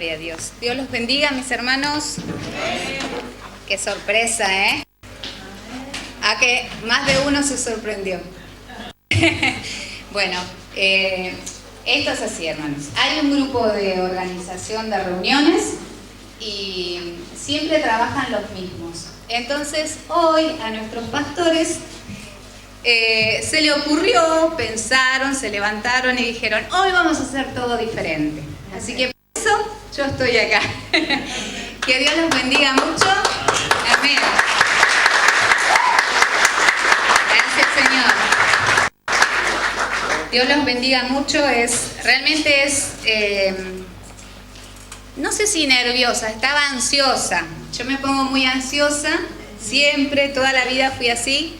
Gloria a Dios. Dios los bendiga, mis hermanos. Qué sorpresa, ¿eh? A que más de uno se sorprendió. Bueno, esto es así, hermanos. Hay un grupo de organización de reuniones y siempre trabajan los mismos. Entonces, hoy a nuestros pastores se le ocurrió, pensaron, se levantaron y dijeron: hoy vamos a hacer todo diferente. Así que por eso yo estoy acá. Que Dios los bendiga mucho. Amén. Gracias, Señor. Dios los bendiga mucho. Realmente no sé si nerviosa, estaba ansiosa. Yo me pongo muy ansiosa, siempre, toda la vida fui así.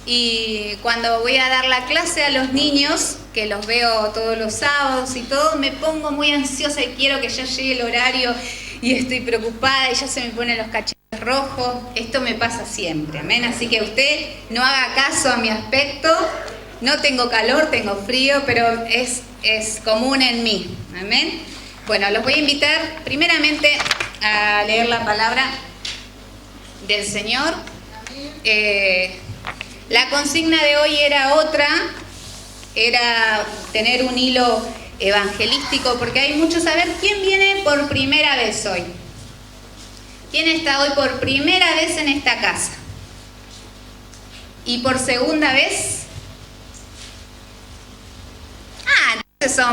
Y cuando voy a dar la clase a los niños, que los veo todos los sábados y todo, me pongo muy ansiosa y quiero que ya llegue el horario y estoy preocupada y ya se me ponen los cachetes rojos. Esto me pasa siempre, amén. Así que usted no haga caso a mi aspecto. No tengo calor, tengo frío, pero es común en mí, amén. Bueno, los voy a invitar primeramente a leer la palabra del Señor. La consigna de hoy era otra, era tener un hilo evangelístico, porque hay muchos. A ver, ¿quién viene por primera vez hoy? ¿Quién está hoy por primera vez en esta casa? ¿Y por segunda vez? Entonces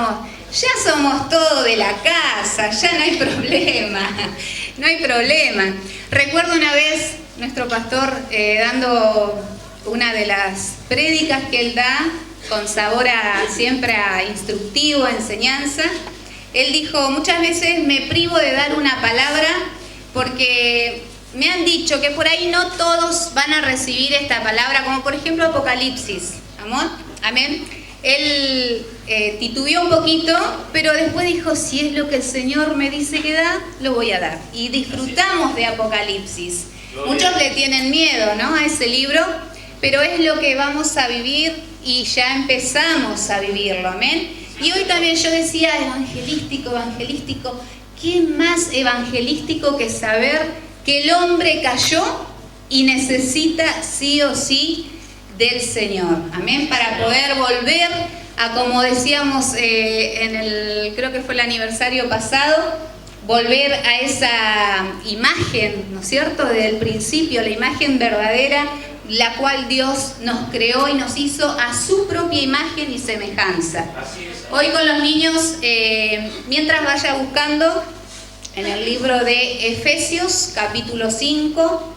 ya somos todos de la casa, ya no hay problema, no hay problema. Recuerdo una vez nuestro pastor dando una de las prédicas que él da, con sabor siempre a instructivo, a enseñanza. Él dijo: muchas veces me privo de dar una palabra porque me han dicho que por ahí no todos van a recibir esta palabra, como por ejemplo Apocalipsis. Amén. Él titubeó un poquito, pero después dijo: si es lo que el Señor me dice que da, lo voy a dar. Y disfrutamos de Apocalipsis. Muchos le tienen miedo, ¿no?, a ese libro, pero es lo que vamos a vivir y ya empezamos a vivirlo, amén. Y hoy también yo decía evangelístico, ¿qué más evangelístico que saber que el hombre cayó y necesita sí o sí del Señor, amén, para poder volver a, como decíamos creo que fue el aniversario pasado, volver a esa imagen, ¿no es cierto?, del principio, la imagen verdadera, la cual Dios nos creó y nos hizo a su propia imagen y semejanza. Hoy con los niños, mientras vaya buscando en el libro de Efesios, capítulo 5,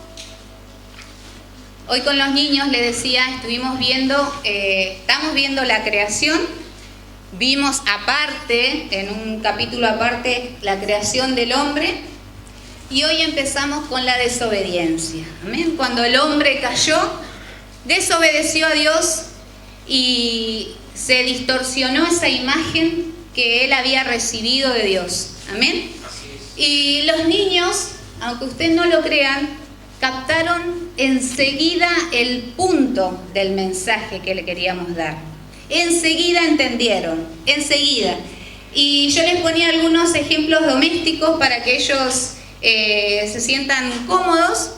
hoy con los niños les decía, estamos viendo la creación, vimos aparte, en un capítulo aparte, la creación del hombre. Y hoy empezamos con la desobediencia. Amén. Cuando el hombre cayó, desobedeció a Dios y se distorsionó esa imagen que él había recibido de Dios. Amén. Y los niños, aunque ustedes no lo crean, captaron enseguida el punto del mensaje que le queríamos dar. Enseguida entendieron, enseguida. Y yo les ponía algunos ejemplos domésticos para que ellos se sientan cómodos,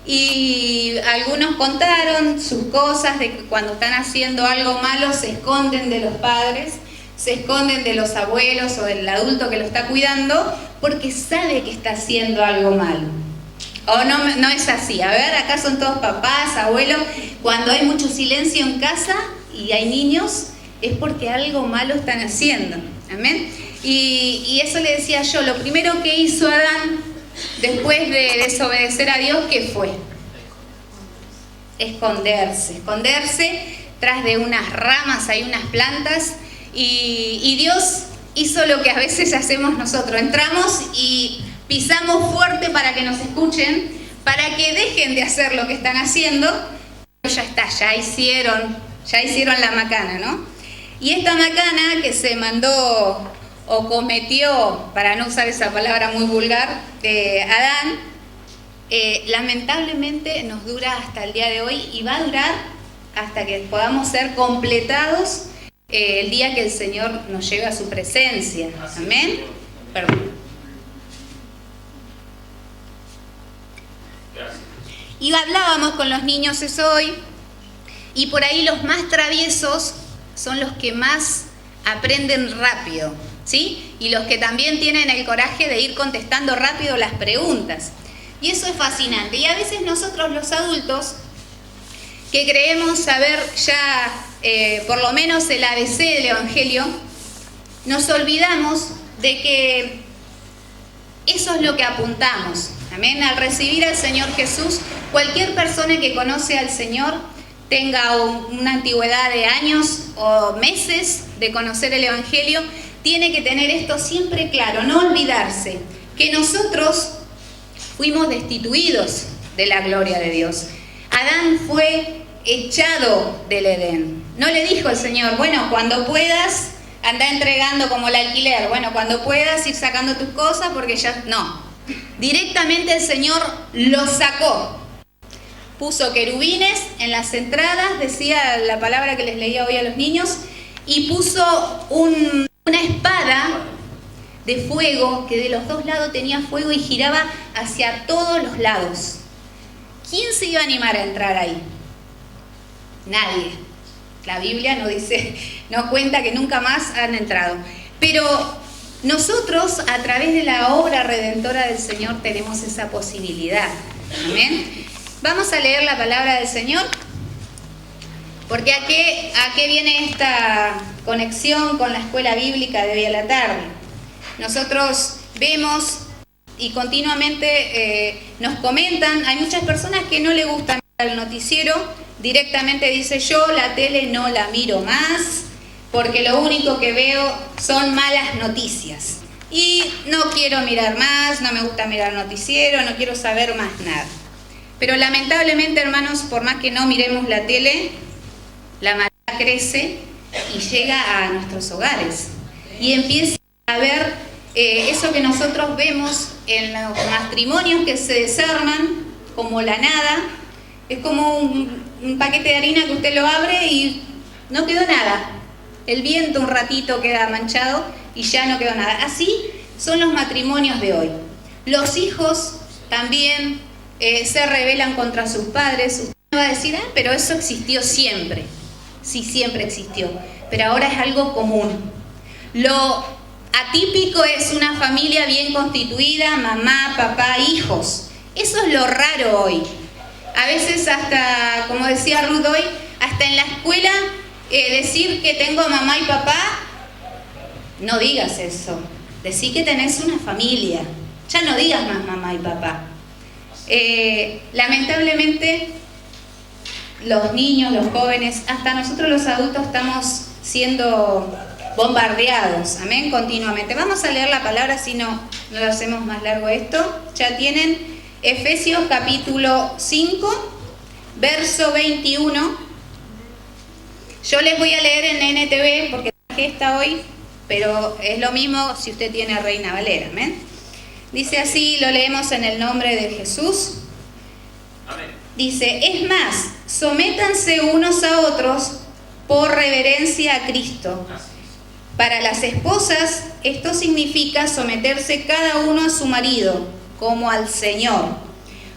y algunos contaron sus cosas de que cuando están haciendo algo malo se esconden de los padres, se esconden de los abuelos o del adulto que lo está cuidando porque sabe que está haciendo algo malo. ¿O no es así? A ver, acá son todos papás, abuelos. Cuando hay mucho silencio en casa y hay niños, es porque algo malo están haciendo. Amén. Y eso le decía yo, lo primero que hizo Adán después de desobedecer a Dios, ¿qué fue? Esconderse tras de unas ramas, hay unas plantas, y Dios hizo lo que a veces hacemos nosotros, entramos y pisamos fuerte para que nos escuchen, para que dejen de hacer lo que están haciendo. Ya está, ya hicieron la macana, ¿no? Y esta macana que se mandó o cometió, para no usar esa palabra muy vulgar, Adán, lamentablemente nos dura hasta el día de hoy y va a durar hasta que podamos ser completados el día que el Señor nos lleve a su presencia. Amén. Perdón. Y hablábamos con los niños eso hoy, y por ahí los más traviesos son los que más aprenden rápido, ¿sí? Y los que también tienen el coraje de ir contestando rápido las preguntas. Y eso es fascinante. Y a veces nosotros los adultos, que creemos saber ya por lo menos el ABC del Evangelio, nos olvidamos de que eso es lo que apuntamos. Amén. Al recibir al Señor Jesús, cualquier persona que conoce al Señor, tenga una antigüedad de años o meses de conocer el Evangelio, tiene que tener esto siempre claro, no olvidarse que nosotros fuimos destituidos de la gloria de Dios. Adán fue echado del Edén. No le dijo el Señor, bueno, cuando puedas, anda entregando como el alquiler, bueno, cuando puedas ir sacando tus cosas porque ya... No, directamente el Señor lo sacó. Puso querubines en las entradas, decía la palabra que les leía hoy a los niños, y puso una espada de fuego que de los dos lados tenía fuego y giraba hacia todos los lados. ¿Quién se iba a animar a entrar ahí? Nadie. La Biblia no dice, no cuenta que nunca más han entrado. Pero nosotros, a través de la obra redentora del Señor, tenemos esa posibilidad. Amén. Vamos a leer la palabra del Señor, porque ¿a qué viene esta conexión con la escuela bíblica de hoy a la tarde? Nosotros vemos y continuamente nos comentan, hay muchas personas que no le gusta mirar el noticiero, directamente dice yo la tele no la miro más, porque lo único que veo son malas noticias. Y no quiero mirar más, no me gusta mirar noticiero, no quiero saber más nada. Pero lamentablemente, hermanos, por más que no miremos la tele, la maldad crece y llega a nuestros hogares. Y empieza a ver eso que nosotros vemos en los matrimonios que se desarman como la nada. Es como un paquete de harina que usted lo abre y no quedó nada. El viento un ratito queda manchado y ya no quedó nada. Así son los matrimonios de hoy. Los hijos también se rebelan contra sus padres. Usted va a decir, pero eso existió siempre. Sí, siempre existió, pero ahora es algo común. Lo atípico es una familia bien constituida, mamá, papá, hijos. Eso es lo raro hoy. A veces hasta, como decía Ruth hoy, hasta en la escuela decir que tengo mamá y papá, no digas eso. Decí que tenés una familia. Ya no digas más mamá y papá. Lamentablemente los niños, los jóvenes, hasta nosotros los adultos estamos siendo bombardeados, amén, continuamente. Vamos a leer la palabra, si no lo hacemos más largo esto. Ya tienen Efesios capítulo 5, verso 21. Yo les voy a leer en NTV porque traje esta hoy, pero es lo mismo si usted tiene Reina Valera, amén. Dice así, lo leemos en el nombre de Jesús. Amén. Dice, es más, sométanse unos a otros por reverencia a Cristo. Para las esposas, esto significa someterse cada uno a su marido, como al Señor.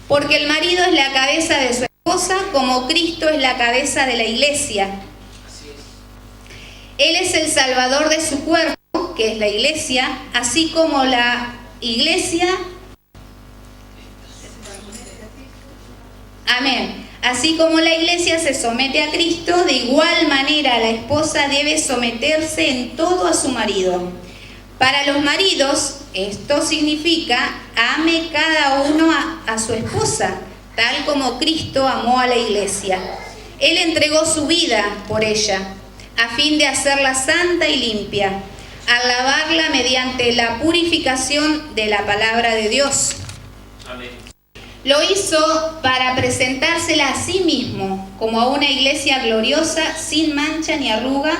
Porque el marido es la cabeza de su esposa, como Cristo es la cabeza de la iglesia. Él es el salvador de su cuerpo, que es la iglesia, así como la iglesia, amén, así como la iglesia se somete a Cristo, de igual manera la esposa debe someterse en todo a su marido. Para los maridos, esto significa, ame cada uno a su esposa, tal como Cristo amó a la iglesia. Él entregó su vida por ella, a fin de hacerla santa y limpia, al lavarla mediante la purificación de la palabra de Dios. Amén. Lo hizo para presentársela a sí mismo como a una iglesia gloriosa, sin mancha ni arruga,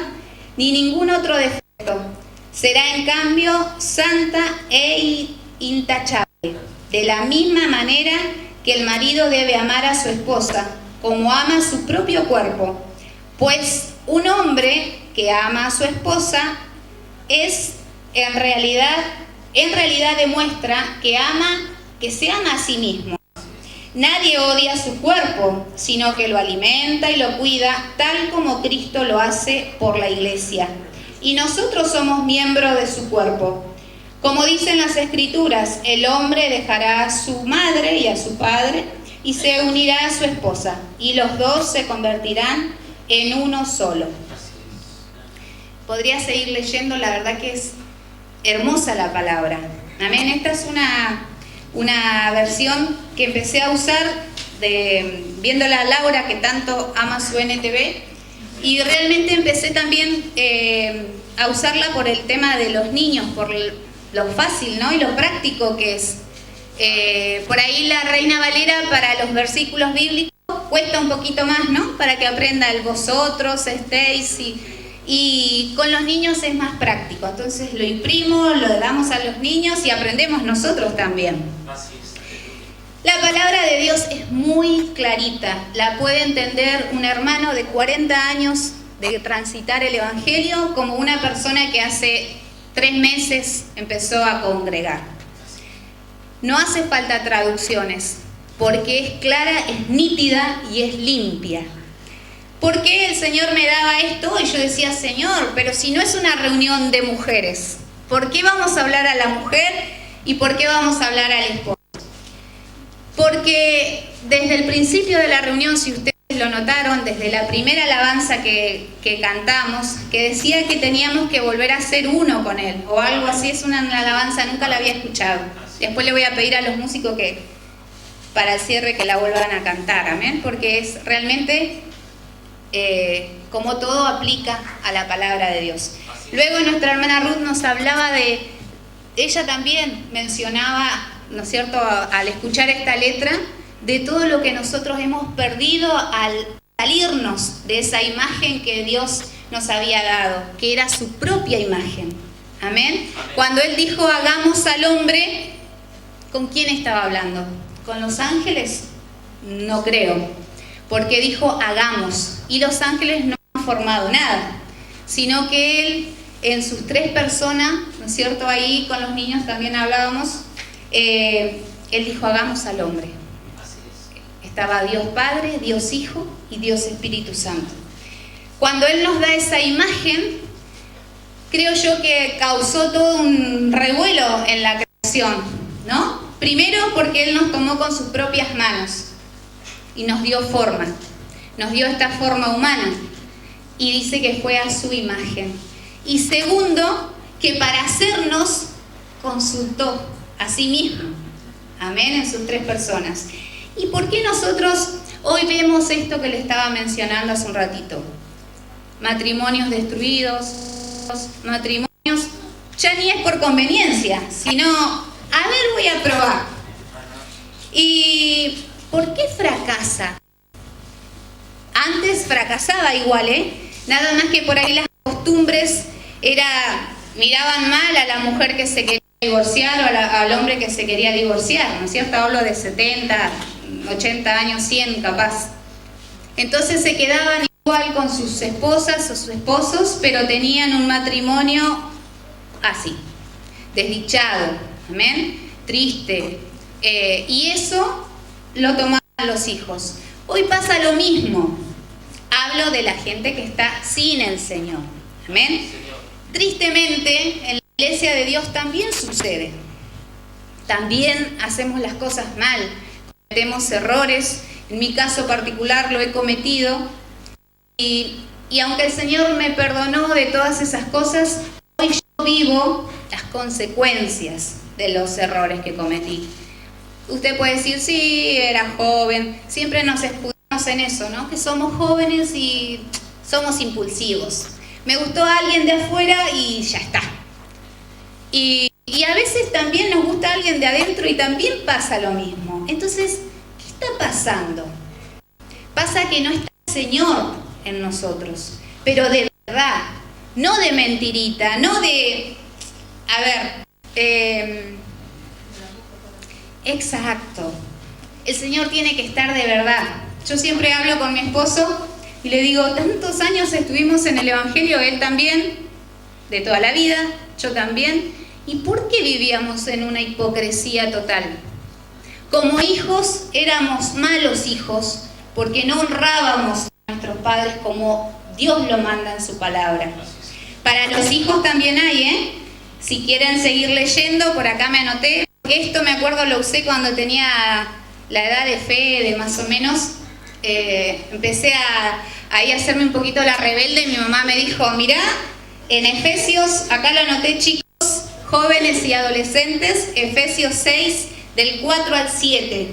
ni ningún otro defecto. Será en cambio santa e intachable, de la misma manera que el marido debe amar a su esposa, como ama su propio cuerpo. Pues un hombre que ama a su esposa es en realidad demuestra que se ama a sí mismo. Nadie odia su cuerpo, sino que lo alimenta y lo cuida, tal como Cristo lo hace por la iglesia. Y nosotros somos miembros de su cuerpo. Como dicen las Escrituras, el hombre dejará a su madre y a su padre y se unirá a su esposa, y los dos se convertirán en uno solo. Podría seguir leyendo, la verdad que es hermosa la palabra. Amén. Esta es una versión que empecé a usar viéndola a Laura, que tanto ama su NTV, y realmente empecé también a usarla por el tema de los niños, por lo fácil, ¿no? Y lo práctico que es. Por ahí la Reina Valera para los versículos bíblicos cuesta un poquito más, ¿no? Para que aprenda el vosotros, estéis, y con los niños es más práctico. Entonces lo imprimo, lo damos a los niños y aprendemos nosotros también. Así es. La palabra de Dios es muy clarita, la puede entender un hermano de 40 años de transitar el Evangelio como una persona que hace 3 meses empezó a congregar. No hace falta traducciones, porque es clara, es nítida y es limpia. ¿Por qué el Señor me daba esto? Y yo decía, Señor, pero si no es una reunión de mujeres, ¿por qué vamos a hablar a la mujer y por qué vamos a hablar al esposo? Porque desde el principio de la reunión, si ustedes lo notaron, desde la primera alabanza que cantamos, que decía que teníamos que volver a ser uno con Él, o algo así, es una alabanza, nunca la había escuchado. Después le voy a pedir a los músicos que para el cierre que la vuelvan a cantar, amén, porque es realmente como todo aplica a la palabra de Dios. Luego nuestra hermana Ruth nos hablaba ella también mencionaba, ¿no es cierto?, al escuchar esta letra, de todo lo que nosotros hemos perdido al salirnos de esa imagen que Dios nos había dado, que era su propia imagen. Amén. Cuando Él dijo, hagamos al hombre, ¿con quién estaba hablando? ¿Con los ángeles? No creo, porque dijo, hagamos. Y los ángeles no han formado nada, sino que Él, en sus 3 personas, ¿no es cierto?, ahí con los niños también hablábamos, Él dijo, hagamos al hombre. Estaba Dios Padre, Dios Hijo y Dios Espíritu Santo. Cuando Él nos da esa imagen, creo yo que causó todo un revuelo en la creación, ¿no? Primero porque Él nos tomó con sus propias manos y nos dio forma, nos dio esta forma humana y dice que fue a su imagen. Y segundo, que para hacernos consultó a sí mismo, amén, en sus 3 personas. ¿Y por qué nosotros hoy vemos esto que le estaba mencionando hace un ratito? Matrimonios destruidos, matrimonios, ya ni es por conveniencia, sino, a ver, voy a probar. ¿Y por qué fracasa? Antes fracasaba igual, nada más que por ahí las costumbres miraban mal a la mujer que se quería divorciar o al hombre que se quería divorciar, ¿no es cierto? Hablo de 70, 80 años, 100 capaz. Entonces se quedaban igual con sus esposas o sus esposos, pero tenían un matrimonio así, desdichado, amén, triste, y eso lo tomaban los hijos. Hoy pasa lo mismo, hablo de la gente que está sin el Señor, amén. Tristemente, en la iglesia de Dios también sucede, también hacemos las cosas mal, cometemos errores, en mi caso particular lo he cometido, y aunque el Señor me perdonó de todas esas cosas, hoy yo vivo las consecuencias de los errores que cometí. Usted puede decir, sí, era joven, siempre nos escudamos en eso, ¿no? Que somos jóvenes y somos impulsivos. Me gustó a alguien de afuera y ya está. Y a veces también nos gusta alguien de adentro y también pasa lo mismo. Entonces, ¿qué está pasando? Pasa que no está el Señor en nosotros, pero de verdad, no de mentirita, no de, exacto, el Señor tiene que estar de verdad. Yo siempre hablo con mi esposo y le digo, tantos años estuvimos en el Evangelio, él también, de toda la vida, yo también, ¿y por qué vivíamos en una hipocresía total? Como hijos éramos malos hijos porque no honrábamos a nuestros padres como Dios lo manda en su palabra. Para los hijos también hay, Si quieren seguir leyendo, por acá me anoté. Esto me acuerdo lo usé cuando tenía la edad de fe, de más o menos. Empecé ahí a hacerme un poquito la rebelde y mi mamá me dijo, mirá, en Efesios, acá lo anoté chicos, jóvenes y adolescentes, Efesios 6, del 4 al 7.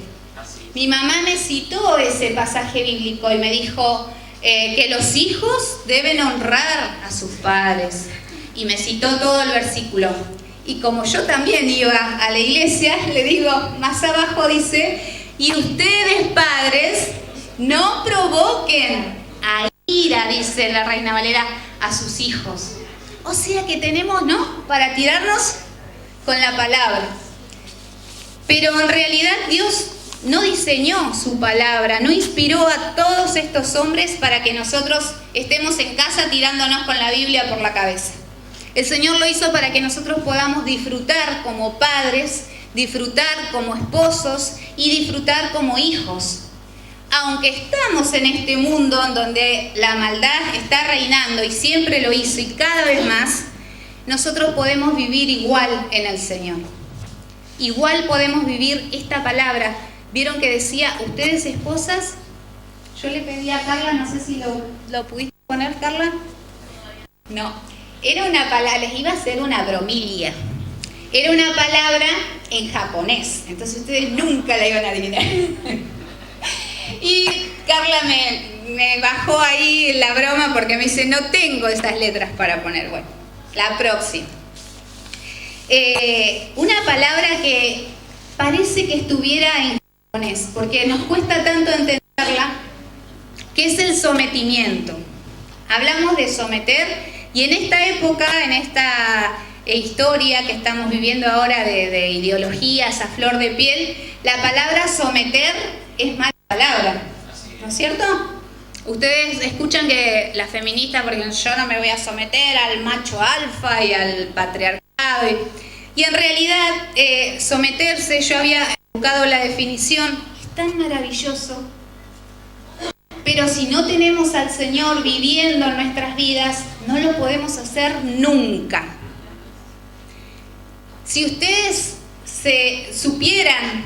Mi mamá me citó ese pasaje bíblico y me dijo que los hijos deben honrar a sus padres. Y me citó todo el versículo. Y como yo también iba a la iglesia, le digo, más abajo dice, y ustedes padres, no provoquen a ira, dice la Reina Valera, a sus hijos. O sea que tenemos, ¿no?, para tirarnos con la palabra. Pero en realidad Dios no diseñó su palabra, no inspiró a todos estos hombres para que nosotros estemos en casa tirándonos con la Biblia por la cabeza. El Señor lo hizo para que nosotros podamos disfrutar como padres, disfrutar como esposos y disfrutar como hijos. Aunque estamos en este mundo en donde la maldad está reinando y siempre lo hizo y cada vez más, nosotros podemos vivir igual en el Señor. Igual podemos vivir esta palabra. ¿Vieron que decía, ustedes esposas? Yo le pedí a Carla, no sé si lo pudiste poner, Carla. No. Era una palabra, les iba a hacer una bromilla. Era una palabra en japonés, entonces ustedes nunca la iban a adivinar. Y Carla me bajó ahí la broma porque me dice, no tengo esas letras para poner. Bueno, la próxima. Una palabra que parece que estuviera en japonés, porque nos cuesta tanto entenderla, que es el sometimiento. Hablamos de someter. Y en esta época, en esta historia que estamos viviendo ahora de ideologías a flor de piel, la palabra someter es mala palabra, ¿no es cierto? Ustedes escuchan que las feministas, porque yo no me voy a someter al macho alfa y al patriarcado, y en realidad someterse, yo había buscado la definición, es tan maravilloso. Pero si no tenemos al Señor viviendo en nuestras vidas, no lo podemos hacer nunca. Si ustedes supieran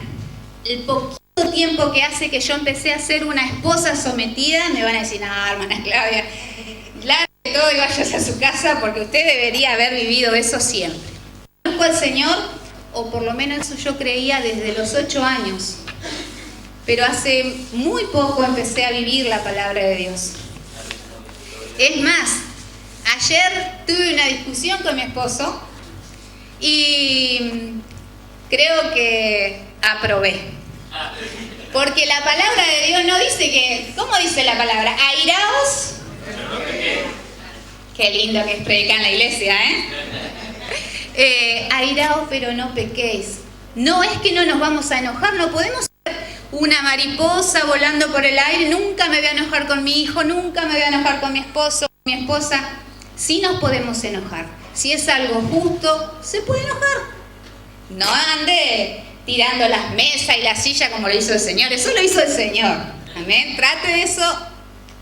el poquito tiempo que hace que yo empecé a ser una esposa sometida, me van a decir, no, hermana Claudia, largue todo y váyase a su casa porque usted debería haber vivido eso siempre. Conozco al Señor, o por lo menos eso yo creía desde los 8 años. Pero hace muy poco empecé a vivir la palabra de Dios. Es más, ayer tuve una discusión con mi esposo y creo que aprobé. Porque la palabra de Dios no dice que... ¿Cómo dice la palabra? Airaos. Qué lindo que es predicar en la iglesia, airaos, pero no pequéis. No es que no nos vamos a enojar, no podemos una mariposa volando por el aire, nunca me voy a enojar con mi hijo, nunca me voy a enojar con mi esposo, mi esposa. Sí nos podemos enojar. Si es algo justo, se puede enojar. No ande tirando las mesas y la silla como lo hizo el Señor. Eso lo hizo el Señor. Amén. Trate de eso,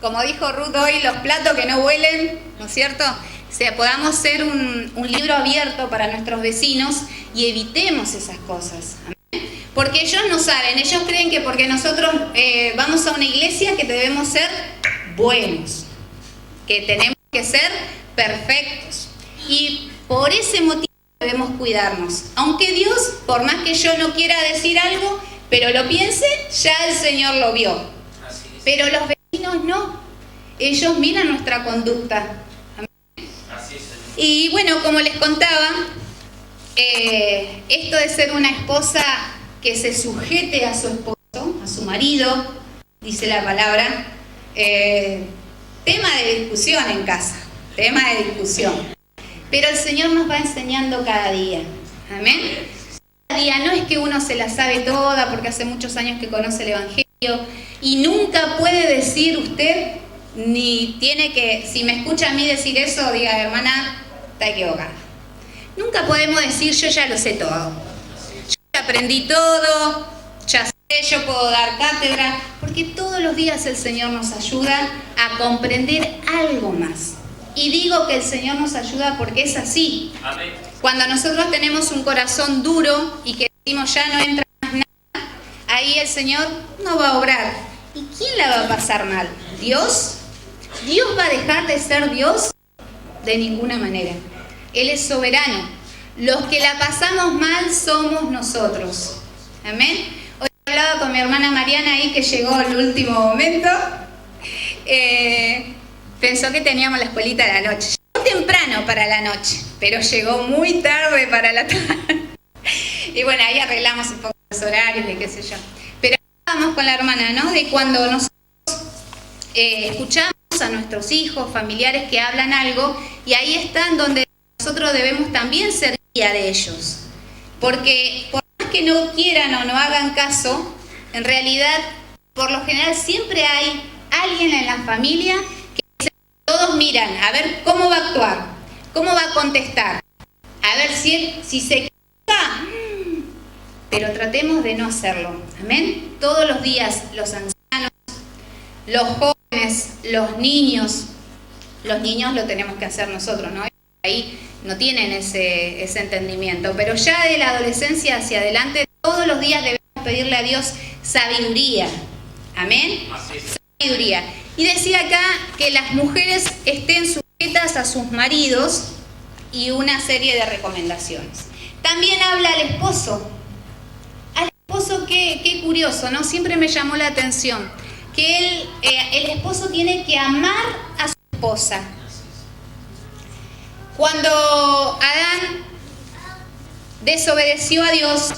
como dijo Ruth hoy, los platos que no huelen, ¿no es cierto? O sea, podamos ser un libro abierto para nuestros vecinos y evitemos esas cosas. Amén. Porque ellos no saben, ellos creen que porque nosotros vamos a una iglesia que debemos ser buenos, que tenemos que ser perfectos. Y por ese motivo debemos cuidarnos. Aunque Dios, por más que yo no quiera decir algo, pero lo piense, ya el Señor lo vio. Pero los vecinos no. Ellos miran nuestra conducta. Y bueno, como les contaba, esto de ser una esposa que se sujete a su esposo, a su marido, dice la palabra, tema de discusión en casa, tema de discusión. Pero el Señor nos va enseñando cada día, amén. Cada día no es que uno se la sabe toda porque hace muchos años que conoce el Evangelio y nunca puede decir usted, ni tiene que, si me escucha a mí decir eso, diga, hermana, está equivocada. Nunca podemos decir, yo ya lo sé todo. Aprendí todo, ya sé, yo puedo dar cátedra, porque todos los días el Señor nos ayuda a comprender algo más. Y digo que el Señor nos ayuda porque es así. Amén. Cuando nosotros tenemos un corazón duro y que decimos ya no entra más nada, ahí el Señor no va a obrar. ¿Y quién la va a pasar mal? ¿Dios? ¿Dios va a dejar de ser Dios? De ninguna manera. Él es soberano. Los que la pasamos mal somos nosotros. Amén. Hoy hablaba con mi hermana Mariana ahí que llegó el último momento. Pensó que teníamos la escuelita a la noche. Llegó temprano para la noche, pero llegó muy tarde para la tarde. Y bueno, ahí arreglamos un poco los horarios y qué sé yo. Pero hablábamos con la hermana, ¿no? De cuando nosotros escuchamos a nuestros hijos, familiares que hablan algo, y ahí están donde nosotros debemos también ser guía de ellos. Porque por más que no quieran o no hagan caso, en realidad, por lo general, siempre hay alguien en la familia que todos miran a ver cómo va a actuar, cómo va a contestar, a ver si se equivoca, pero tratemos de no hacerlo. Amén. Todos los días los ancianos, los jóvenes, los niños lo tenemos que hacer nosotros, ¿no? Ahí no tienen ese entendimiento, pero ya de la adolescencia hacia adelante, todos los días debemos pedirle a Dios sabiduría. Amén. Sabiduría. Y decía acá que las mujeres estén sujetas a sus maridos y una serie de recomendaciones. También habla al esposo. Al esposo, qué curioso, ¿no? Siempre me llamó la atención que el esposo tiene que amar a su esposa. Cuando Adán desobedeció a Dios,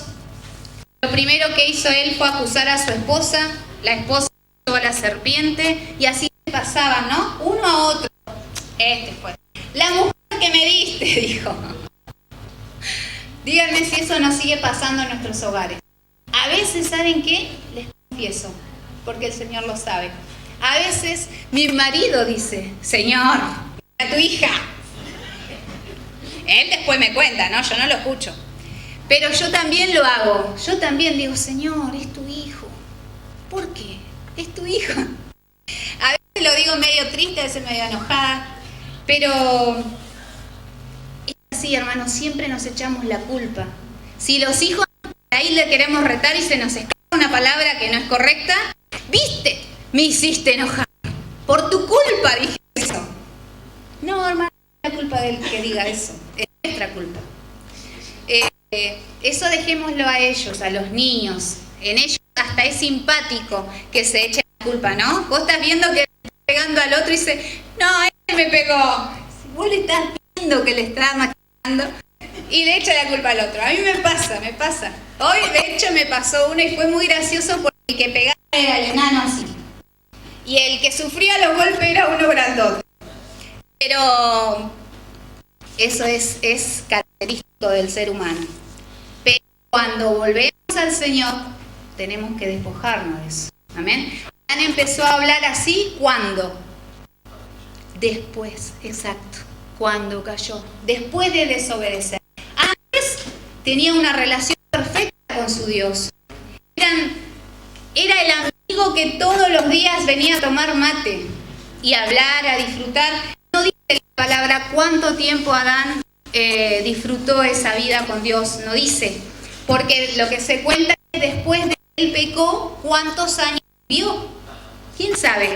lo primero que hizo él fue acusar a su esposa, la esposa acusó a la serpiente, y así pasaban, ¿no? Uno a otro. Este fue. La mujer que me diste, dijo. Díganme si eso nos sigue pasando en nuestros hogares. A veces, ¿saben qué? Les confieso, porque el Señor lo sabe. A veces mi marido dice, Señor, a tu hija. Él después me cuenta, ¿no? Yo no lo escucho. Pero yo también lo hago. Yo también digo, Señor, es tu hijo. ¿Por qué? Es tu hijo. A veces lo digo medio triste, a veces medio enojada. Pero es así, hermanos, siempre nos echamos la culpa. Si los hijos, ahí le queremos retar y se nos escapa una palabra que no es correcta, ¿viste? Me hiciste enojar. Por tu culpa dije eso. No, hermano, no es la culpa del que diga eso. Es nuestra culpa. Eso dejémoslo a ellos, a los niños. En ellos hasta es simpático que se eche la culpa, ¿no? Vos estás viendo que le está pegando al otro y dice, no, él me pegó. Vos le estás viendo que le está machacando y le echa la culpa al otro. A mí me pasa. Hoy, de hecho, me pasó una y fue muy gracioso porque el que pegaba era el enano así. Y el que sufría los golpes era uno grandote. Pero eso es característico del ser humano. Pero cuando volvemos al Señor, tenemos que despojarnos de eso. Amén. Adán empezó a hablar así, ¿cuándo? Después, exacto. Cuando cayó. Después de desobedecer. Antes tenía una relación perfecta con su Dios. Era el amigo que todos los días venía a tomar mate y a hablar, a disfrutar. No dice la palabra cuánto tiempo Adán disfrutó esa vida con Dios, no dice, porque lo que se cuenta es que después de que él pecó, ¿cuántos años vivió? ¿Quién sabe?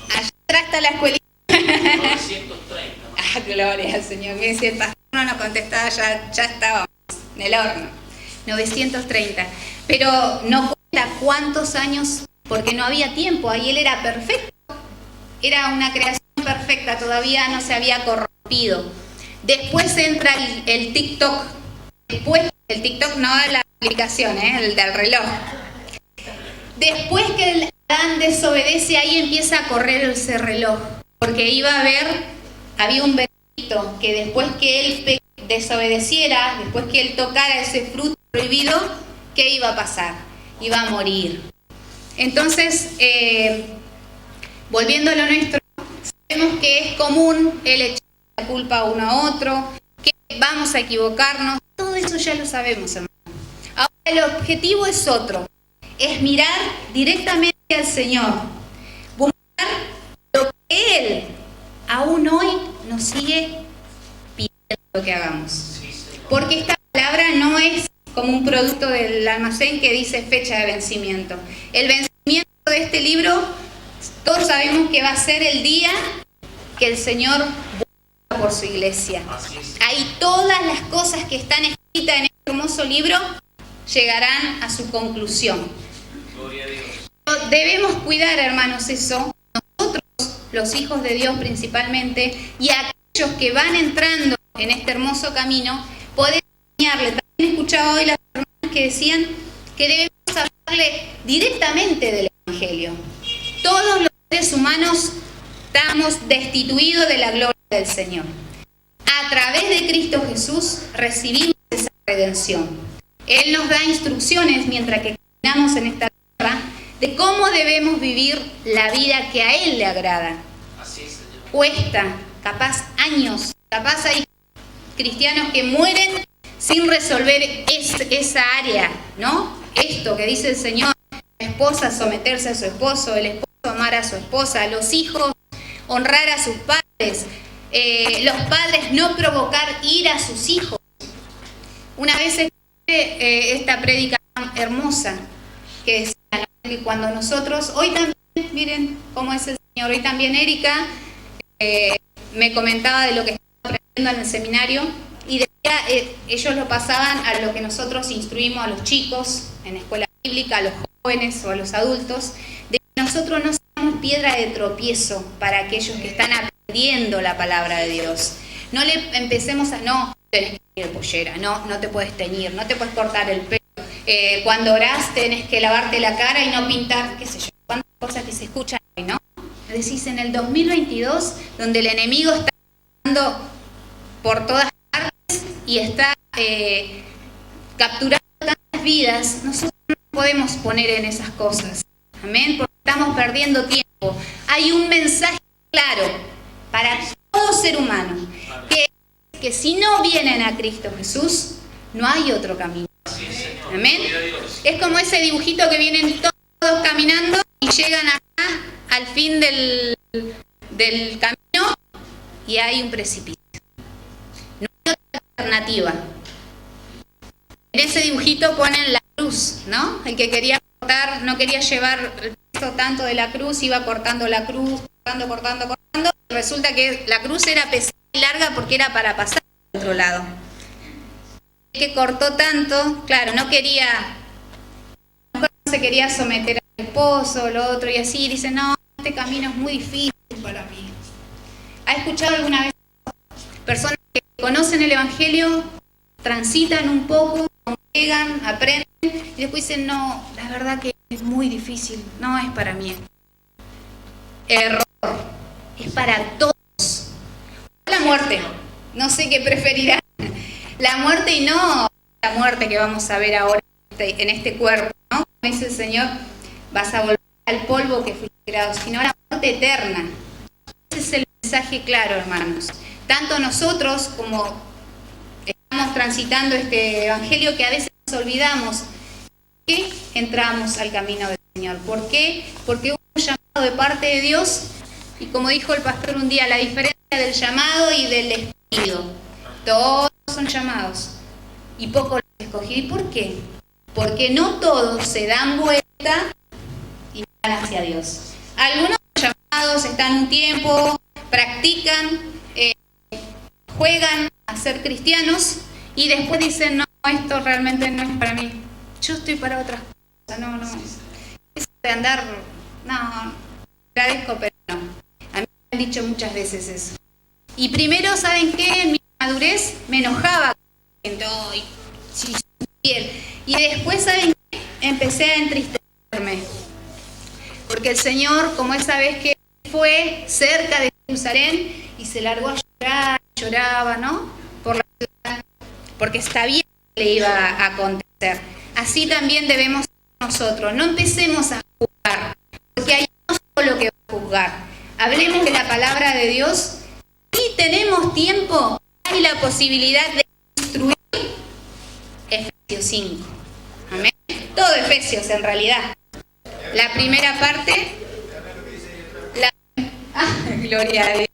Allá atrás está la escuelita. 930. Ah, gloria al Señor. Que si el pastor no nos contestaba, ya estábamos en el horno. 930. Pero no cuenta cuántos años, porque no había tiempo. Ahí él era perfecto. Era una creación perfecta, todavía no se había corrompido. Después entra el TikTok. Después, el TikTok no la aplicación, el del reloj. Después que el Adán desobedece, ahí empieza a correr ese reloj. Porque había un veredicto que después que él desobedeciera, después que él tocara ese fruto prohibido, ¿qué iba a pasar? Iba a morir. Entonces, volviendo a lo nuestro, sabemos que es común el echar la culpa uno a otro, que vamos a equivocarnos, todo eso ya lo sabemos, hermano. Ahora el objetivo es otro, es mirar directamente al Señor, buscar lo que Él aún hoy nos sigue pidiendo que hagamos. Porque esta palabra no es como un producto del almacén que dice fecha de vencimiento. El vencimiento de este libro, todos sabemos que va a ser el día que el Señor vuelva por su iglesia. Ahí todas las cosas que están escritas en este hermoso libro llegarán a su conclusión. Gloria a Dios. Pero debemos cuidar, hermanos, eso. Nosotros, los hijos de Dios principalmente, y aquellos que van entrando en este hermoso camino, podemos enseñarle. También he escuchado hoy las hermanas que decían que debemos hablarle directamente del Evangelio. Todos los seres humanos estamos destituidos de la gloria del Señor. A través de Cristo Jesús recibimos esa redención. Él nos da instrucciones mientras que caminamos en esta tierra de cómo debemos vivir la vida que a Él le agrada. Así es, Señor. Cuesta, capaz años, capaz hay cristianos que mueren sin resolver esa área, ¿no? Esto que dice el Señor, la esposa someterse a su esposo, el esposo amar a su esposa, los hijos honrar a sus padres, los padres no provocar ira a sus hijos. Una vez escuché esta prédica hermosa que decía, ¿no?, que cuando nosotros, hoy también, miren cómo es el Señor, hoy también Erika me comentaba de lo que estaba aprendiendo en el seminario y decía, ellos lo pasaban a lo que nosotros instruimos a los chicos en escuela bíblica, a los jóvenes o a los adultos, de que nosotros no seamos piedra de tropiezo para aquellos que están aprendiendo la palabra de Dios. No le empecemos a, no, tenés que ir de pollera, no te puedes teñir, no te puedes cortar el pelo, cuando orás tenés que lavarte la cara y no pintar, qué sé yo, cuántas cosas que se escuchan hoy, ¿no? Decís, en el 2022, donde el enemigo está andando por todas partes y está capturando tantas vidas, nosotros no podemos poner en esas cosas. Amén, porque estamos perdiendo tiempo. Hay un mensaje claro para todo ser humano, que si no vienen a Cristo Jesús, no hay otro camino. Amén. Es como ese dibujito que vienen todos caminando y llegan acá al fin del camino y hay un precipicio. No hay otra alternativa. En ese dibujito ponen la cruz, ¿no? El que quería cortar, no quería llevar el peso tanto de la cruz, iba cortando la cruz, cortando. Resulta que la cruz era pesada y larga porque era para pasar al otro lado. El que cortó tanto, claro, no se quería someter al esposo, lo otro y así, dice, no, este camino es muy difícil para mí. ¿Ha escuchado alguna vez personas que conocen el Evangelio, transitan un poco, congregan, aprenden y después dicen, no, la verdad que es muy difícil, no es para mí? Error, es para todos. La muerte, no sé qué preferirán, la muerte y no la muerte que vamos a ver ahora en este cuerpo, ¿no? Como dice el Señor, vas a volver al polvo que fuiste creado, sino la muerte eterna. Ese es el mensaje claro, hermanos. Tanto nosotros como estamos transitando este evangelio que a veces nos olvidamos que entramos al camino del Señor. ¿Por qué? Porque hubo un llamado de parte de Dios y como dijo el pastor un día, la diferencia del llamado y del escogido. Todos son llamados y pocos los escogidos. ¿Y por qué? Porque no todos se dan vuelta y van hacia Dios. Algunos llamados están un tiempo, practican, juegan a ser cristianos y después dicen, no, esto realmente no es para mí. Yo estoy para otras cosas, no. Eso de andar, no, agradezco, pero no. A mí me han dicho muchas veces eso. Y primero, ¿saben qué? En mi madurez me enojaba. Y después, ¿saben qué? Empecé a entristecerme. Porque el Señor, como esa vez que fue cerca de Jerusalén y se largó a llorar, lloraba, ¿no? Por la ciudad, porque sabía que le iba a acontecer. Así también debemos ser nosotros. No empecemos a juzgar, porque hay no solo que juzgar. Hablemos de la palabra de Dios y tenemos tiempo, hay la posibilidad de instruir. Efesios 5. todo Efesios en realidad. La primera parte, gloria a Dios.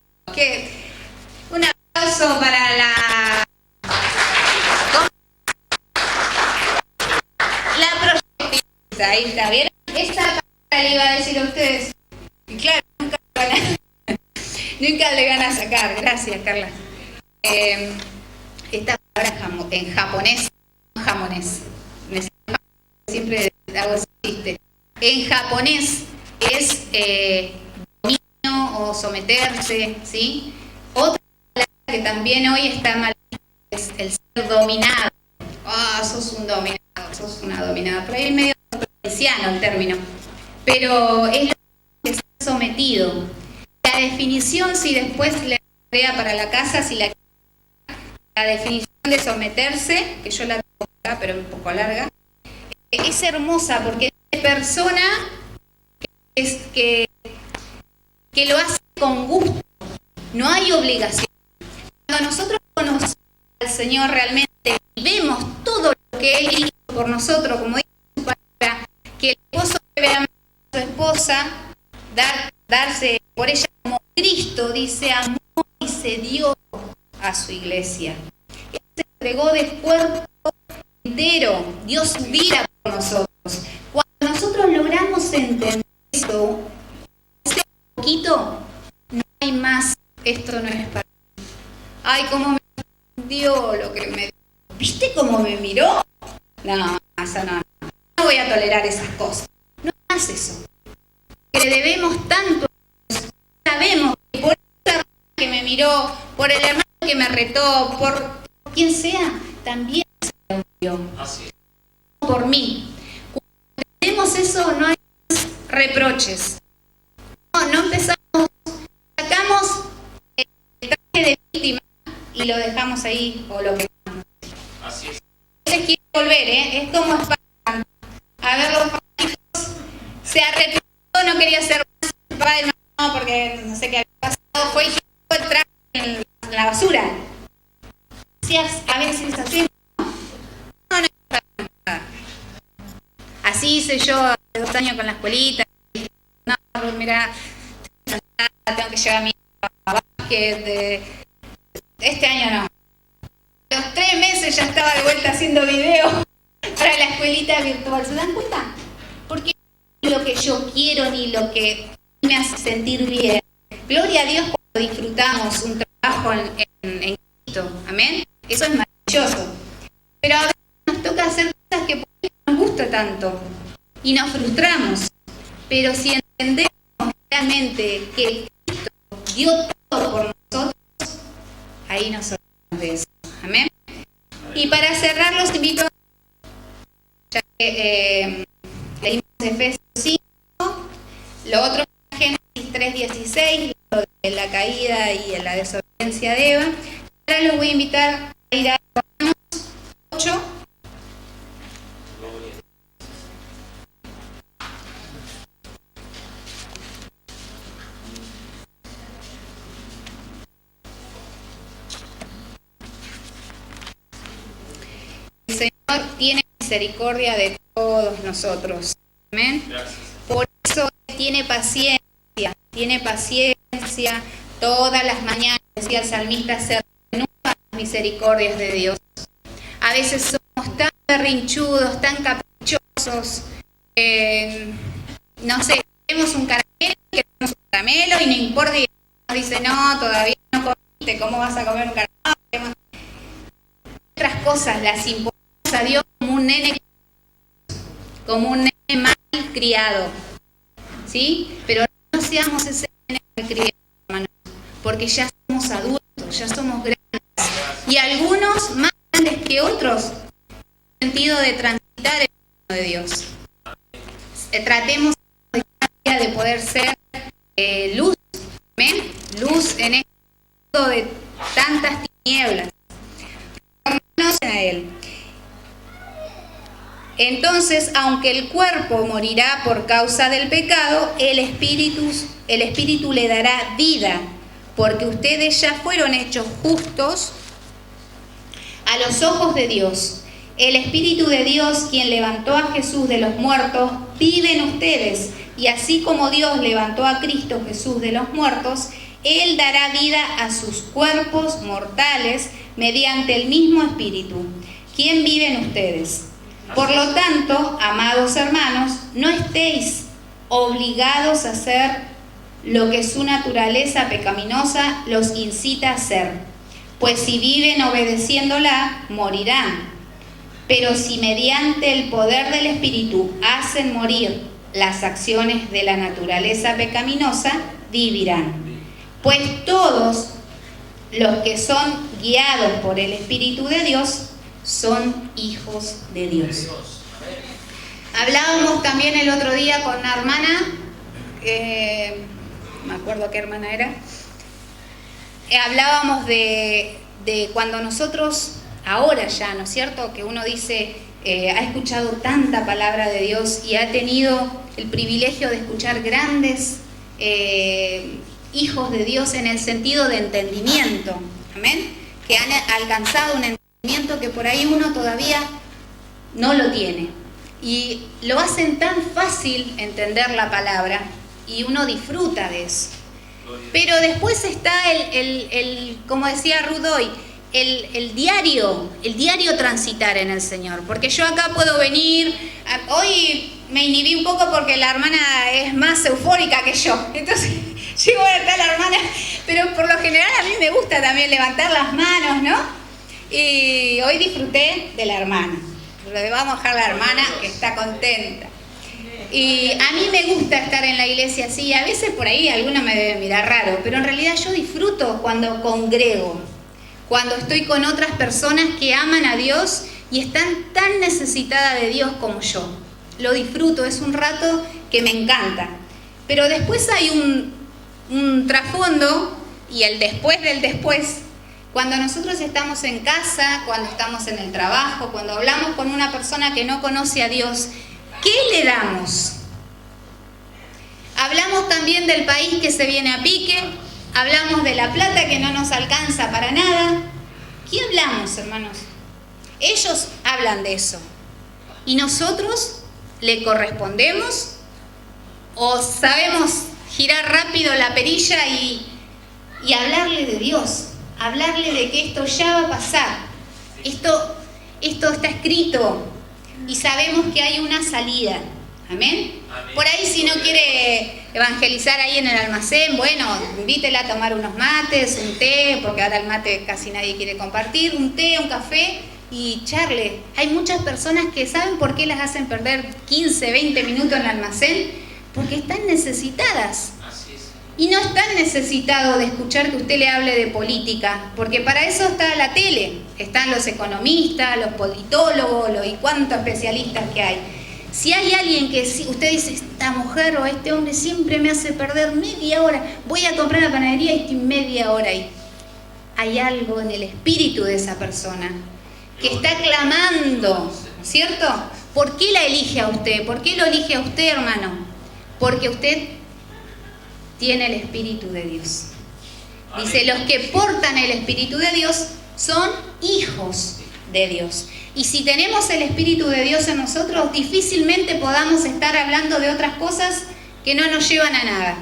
Un aplauso para la proyectista. Ahí está, ¿vieron? Esta palabra le iba a decir a ustedes. Y claro, nunca le van a sacar. Gracias, Carla. Esta palabra en japonés, siempre hago ese chiste. En japonés es dominio o someterse, ¿sí? Otra palabra que también hoy está mal es el ser dominado. Sos un dominado, sos una dominada. Por ahí es medio provinciano el término, pero es lo que está sometido. La definición, si después le crea para la casa, si la definición de someterse, que yo la tengo acá, pero un poco larga, es hermosa porque es persona que lo hace con gusto, no hay obligación. Cuando nosotros conocemos al Señor realmente y vemos todo lo que Él hizo por nosotros, como dice su palabra, que el esposo debe amar a su esposa, darse por ella como Cristo, dice, amó y se dio a su iglesia. Él se entregó de cuerpo entero, dio su vida por nosotros. Cuando nosotros logramos entender eso, ese poquito, no hay más, esto no es para mí. Ay, cómo me dio lo que me dio. ¿Viste cómo me miró? No, eso no voy a tolerar esas cosas. No más eso. Que le debemos tanto, sabemos que por esa hermana que me miró, por el hermano que me retó, por quien sea, también se lo dio. Así es. Por mí. Cuando tenemos eso, no hay más reproches. No empezamos, sacamos el traje de víctima y lo dejamos ahí o lo quemamos. Así es. Entonces quiere volver, es como Spider-Man. A ver, los hijos se arrepintió, no quería ser más Spider-Man, no, porque no sé qué había pasado, fue y dejó el traje en la basura. A veces así. No es nada. Así hice yo hace 2 años con la escuelita. No, mira, tengo que llevar a mi básquet. Este año no. A los 3 meses ya estaba de vuelta haciendo videos para la escuelita virtual. ¿Se dan cuenta? Porque no es lo que yo quiero ni lo que me hace sentir bien. Gloria a Dios cuando disfrutamos un trabajo en Cristo. Amén. Eso es maravilloso. Pero a veces nos toca hacer cosas que por ahí no nos gusta tanto y nos frustramos. Pero si entendemos realmente que Cristo dio todo por nosotros, ahí nos olvidamos de eso. Amén. Y para cerrar los invito, ya que leímos Efesios 5, lo otro es Génesis 3:16, lo de la caída y la desobediencia de Eva. Ahora los voy a invitar a ir a Romanos 8. El Señor tiene misericordia de todos nosotros. Amén. Gracias. Por eso tiene paciencia todas las mañanas, decía el salmista, se renuevan las misericordias de Dios. A veces somos tan berrinchudos, tan caprichosos, no sé, queremos un caramelo y no importa, y nos dice, no, todavía no comiste, ¿cómo vas a comer un caramelo? Otras cosas las imponemos a Dios como un nene mal criado, ¿sí? Pero no seamos ese nene mal criado, hermanos, porque ya somos adultos, ya somos grandes, y algunos más grandes que otros, en el sentido de transitar el reino de Dios. Tratemos de poder ser luz, ¿ven? Luz en este mundo de tantas tinieblas. Conocen a Él. Entonces, aunque el cuerpo morirá por causa del pecado, el espíritu le dará vida, porque ustedes ya fueron hechos justos a los ojos de Dios. El Espíritu de Dios, quien levantó a Jesús de los muertos, vive en ustedes. Y así como Dios levantó a Cristo Jesús de los muertos, Él dará vida a sus cuerpos mortales mediante el mismo Espíritu, quien vive en ustedes. Por lo tanto, amados hermanos, no estéis obligados a hacer lo que su naturaleza pecaminosa los incita a hacer, pues si viven obedeciéndola, morirán. Pero si mediante el poder del Espíritu hacen morir las acciones de la naturaleza pecaminosa, vivirán. Pues todos los que son guiados por el Espíritu de Dios son hijos de Dios. Hablábamos también el otro día con una hermana, no me acuerdo qué hermana era, hablábamos de cuando nosotros, ahora ya, ¿no es cierto?, que uno dice, ha escuchado tanta palabra de Dios y ha tenido el privilegio de escuchar grandes hijos de Dios en el sentido de entendimiento, amén, que han alcanzado un entendimiento que por ahí uno todavía no lo tiene. Y lo hacen tan fácil entender la palabra y uno disfruta de eso. Pero después está como decía Ruth hoy, el diario transitar en el Señor. Porque yo acá puedo venir, hoy me inhibí un poco porque la hermana es más eufórica que yo. Entonces llego a estar la hermana, pero por lo general a mí me gusta también levantar las manos, ¿no? Y hoy disfruté de la hermana. Le vamos a dejar a la hermana que está contenta. Y a mí me gusta estar en la iglesia así. A veces por ahí alguno me debe mirar raro, pero en realidad yo disfruto cuando congrego, cuando estoy con otras personas que aman a Dios y están tan necesitadas de Dios como yo. Lo disfruto, es un rato que me encanta. Pero después hay un trasfondo y el después del después. Cuando nosotros estamos en casa, cuando estamos en el trabajo, cuando hablamos con una persona que no conoce a Dios, ¿qué le damos? Hablamos también del país que se viene a pique, hablamos de la plata que no nos alcanza para nada. ¿Qué hablamos, hermanos? Ellos hablan de eso. ¿Y nosotros le correspondemos? ¿O sabemos girar rápido la perilla y hablarle de Dios? Hablarle de que esto ya va a pasar. Esto está escrito y sabemos que hay una salida. ¿Amén? Por ahí si no quiere evangelizar ahí en el almacén, bueno, invítela a tomar unos mates, un té, porque ahora el mate casi nadie quiere compartir, un té, un café y charle. Hay muchas personas que saben por qué las hacen perder 15, 20 minutos en el almacén, porque están necesitadas. Y no están necesitados de escuchar que usted le hable de política, porque para eso está la tele, están los economistas, los politólogos, y cuántos especialistas que hay. Si hay alguien que usted dice, esta mujer o este hombre siempre me hace perder media hora, voy a comprar la panadería y estoy media hora ahí. Hay algo en el espíritu de esa persona que está clamando, ¿cierto? ¿Por qué la elige a usted? ¿Por qué lo elige a usted, hermano? Porque usted tiene el Espíritu de Dios. Dice, los que portan el Espíritu de Dios son hijos de Dios. Y si tenemos el Espíritu de Dios en nosotros, difícilmente podamos estar hablando de otras cosas que no nos llevan a nada.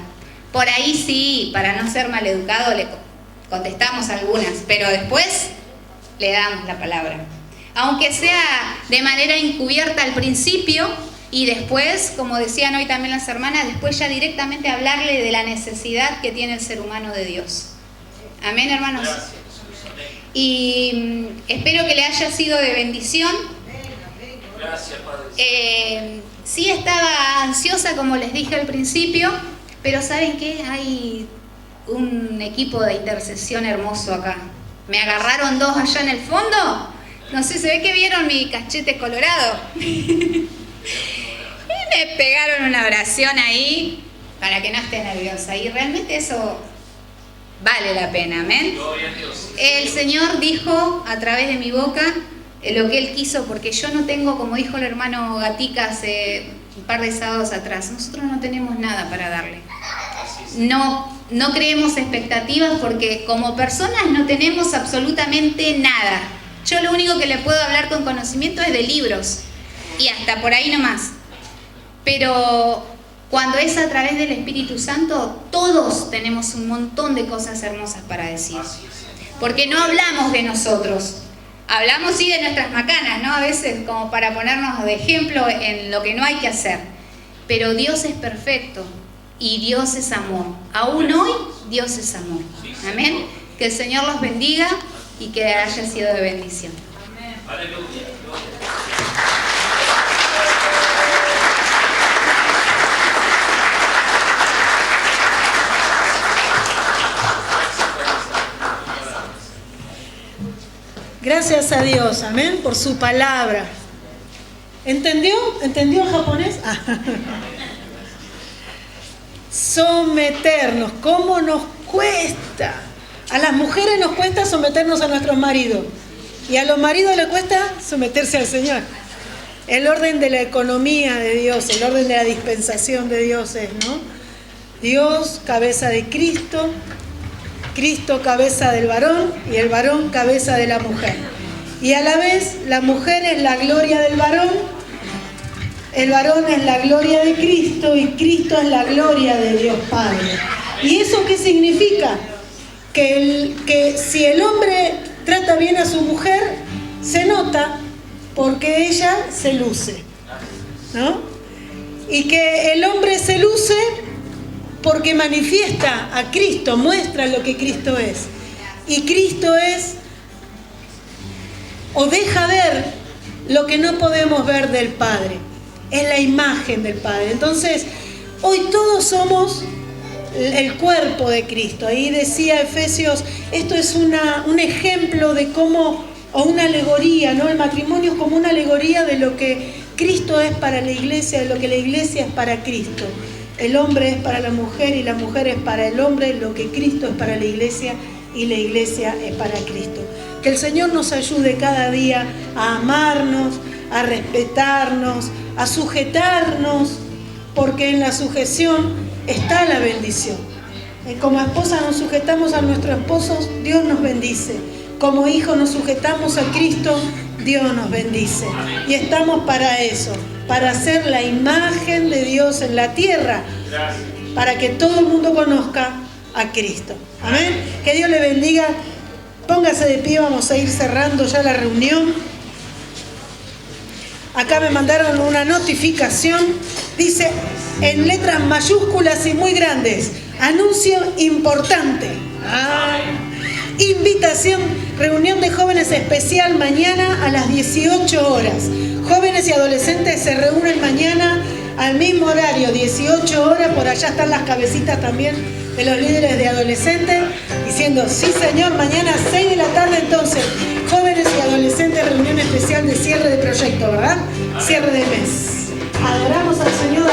Por ahí sí, para no ser maleducado, le contestamos algunas, pero después le damos la palabra. Aunque sea de manera encubierta al principio, y después, como decían hoy también las hermanas, después ya directamente hablarle de la necesidad que tiene el ser humano de Dios. Amén, hermanos. Gracias. Y espero que le haya sido de bendición. Gracias, Padre. Sí estaba ansiosa, como les dije al principio, pero ¿saben qué? Hay un equipo de intercesión hermoso acá. Me agarraron dos allá en el fondo. No sé, se ve que vieron mi cachete colorado. Y me pegaron una oración ahí para que no esté nerviosa. Y realmente eso vale la pena, amén. Gloria a Dios. El Señor dijo a través de mi boca lo que Él quiso, porque yo no tengo, como dijo el hermano Gatica hace un par de sábados atrás, nosotros no tenemos nada para darle. No creemos expectativas porque como personas no tenemos absolutamente nada. Yo lo único que le puedo hablar con conocimiento es de libros, y hasta por ahí nomás. Pero cuando es a través del Espíritu Santo, todos tenemos un montón de cosas hermosas para decir. Porque no hablamos de nosotros, hablamos sí de nuestras macanas, ¿no? A veces como para ponernos de ejemplo en lo que no hay que hacer. Pero Dios es perfecto y Dios es amor. Aún hoy, Dios es amor. Amén. Que el Señor los bendiga y que haya sido de bendición. Amén. Aleluya. Gracias a Dios, amén, por su palabra. ¿Entendió? ¿Entendió el japonés? Someternos, ¿cómo nos cuesta? A las mujeres nos cuesta someternos a nuestros maridos y a los maridos les cuesta someterse al Señor. El orden de la economía de Dios, el orden de la dispensación de Dios es, ¿no? Dios, cabeza de Cristo, Cristo cabeza del varón y el varón cabeza de la mujer. Y a la vez la mujer es la gloria del varón, el varón es la gloria de Cristo y Cristo es la gloria de Dios Padre. ¿Y eso qué significa? Que si el hombre trata bien a su mujer, se nota porque ella se luce, ¿no? Y que el hombre se luce porque manifiesta a Cristo, muestra lo que Cristo es. Y Cristo es, o deja ver lo que no podemos ver del Padre. Es la imagen del Padre. Entonces, hoy todos somos el cuerpo de Cristo. Ahí decía Efesios, esto es un ejemplo de cómo, o una alegoría, ¿no? El matrimonio es como una alegoría de lo que Cristo es para la iglesia, de lo que la iglesia es para Cristo. El hombre es para la mujer y la mujer es para el hombre, lo que Cristo es para la iglesia y la iglesia es para Cristo. Que el Señor nos ayude cada día a amarnos, a respetarnos, a sujetarnos, porque en la sujeción está la bendición. Como esposa nos sujetamos a nuestros esposos, Dios nos bendice. Como hijos nos sujetamos a Cristo, Dios nos bendice. Y estamos para eso, para hacer la imagen de Dios en la tierra, para que todo el mundo conozca a Cristo. Amén. Que Dios le bendiga. Póngase de pie, vamos a ir cerrando ya la reunión. Acá me mandaron una notificación, dice en letras mayúsculas y muy grandes, anuncio importante. Invitación, reunión de jóvenes especial mañana a las 18 horas. Jóvenes y adolescentes se reúnen mañana al mismo horario, 18 horas, por allá están las cabecitas también de los líderes de adolescentes, diciendo, sí señor, mañana a 6 de la tarde entonces, jóvenes y adolescentes, reunión especial de cierre de proyecto, ¿verdad? Cierre de mes. Adoramos al Señor.